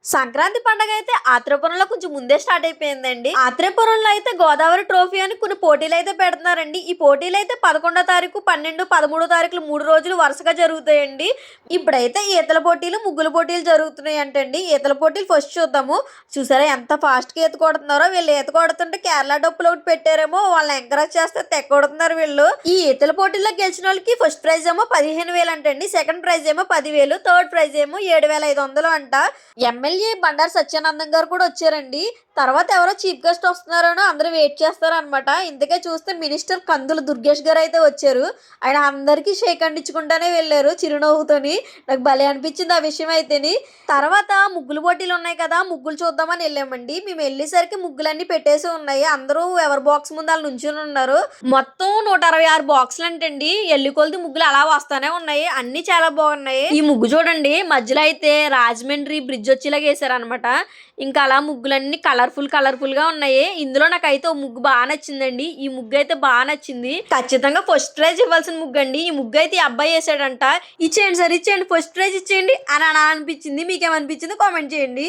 సంక్రాంతి పండగ అయితే ఆత్రేయపురంలో కొంచెం ముందే స్టార్ట్ అయిపోయిందండి. ఆత్రేయపురంలో అయితే గోదావరి ట్రోఫీ అని కొన్ని పోటీలు అయితే పెడుతున్నారండి. ఈ పోటీలు అయితే 11 తారీఖు, 12, 13 తారీఖులు 3 రోజులు వరుసగా జరుగుతాయండి. ఇప్పుడైతే ఈతల పోటీలు, ముగ్గుల పోటీలు జరుగుతున్నాయి అంటండి. ఈతల పోటీలు ఫస్ట్ చూద్దాము. చూసారా ఎంత ఫాస్ట్ గా ఈత కొడుతున్నారో. వీళ్ళు ఈత కొడుతుంటే కేరళ డప్పులు ఒకటి పెట్టారేమో, వాళ్ళని ఎంకరేజ్ చేస్తే తెగ కొడుతున్నారు వీళ్ళు. ఈ ఈతల పోటీల్లో గెలిచిన వాళ్ళకి ఫస్ట్ ప్రైజ్ ఏమో 15,000 అంటండి. సెకండ్ ప్రైజ్ ఏమో 10,000, థర్డ్ ప్రైజ్ ఏమో 7,500 అంట. ఎమ్మెల్యే బండారు సత్యానందం గారు కూడా వచ్చారండి. తర్వాత ఎవరో చీఫ్ గెస్ట్ వస్తున్నారనో అందరూ వెయిట్ చేస్తారనమాట. ఇంతకే చూస్తే మినిస్టర్ కందుల దుర్గేష్ గారు అయితే వచ్చారు. ఆయన అందరికీ షేక్ హ్యాండ్ ఇచ్చుకుంటానే వెళ్ళారు చిరునవ్వుతోని. నాకు భలే అనిపించింది ఆ విషయం అయితేని. తర్వాత ముగ్గులు పోటీలు ఉన్నాయి కదా, ముగ్గులు చూద్దామని వెళ్ళామండి. మేము వెళ్ళేసరికి ముగ్గులన్నీ పెట్టేసి ఉన్నాయి. అందరూ ఎవరి బాక్స్ ముందు వాళ్ళు నుంచుని ఉన్నారు. మొత్తం 166 బాక్సులు అంటండి. ఎల్లి కొలది ముగ్గులు అలా వస్తానే ఉన్నాయి. అన్ని చాలా బాగున్నాయి. ఈ ముగ్గు చూడండి, మధ్యలో అయితే రాజమండ్రి బ్రిడ్జ్ వచ్చేలాగా వేసారనమాట. ఇంకా అలా ముగ్గులన్నీ కలర్ఫుల్ గా ఉన్నాయి. ఇందులో నాకైతే ఓ ముగ్గు బాగా నచ్చిందండి. ఈ ముగ్గు అయితే బాగా నచ్చింది. ఖచ్చితంగా ఫస్ట్ ప్రైజ్ ఇవ్వాల్సిన ముగ్గు అండి. ఈ ముగ్గు అయితే ఈ అబ్బాయి వేసాడంట. ఇచ్చేయండి సార్, ఇచ్చేయండి, ఫస్ట్ ప్రైజ్ ఇచ్చేయండి అని అనిపించింది. మీకేమనిపించింది కామెంట్ చేయండి.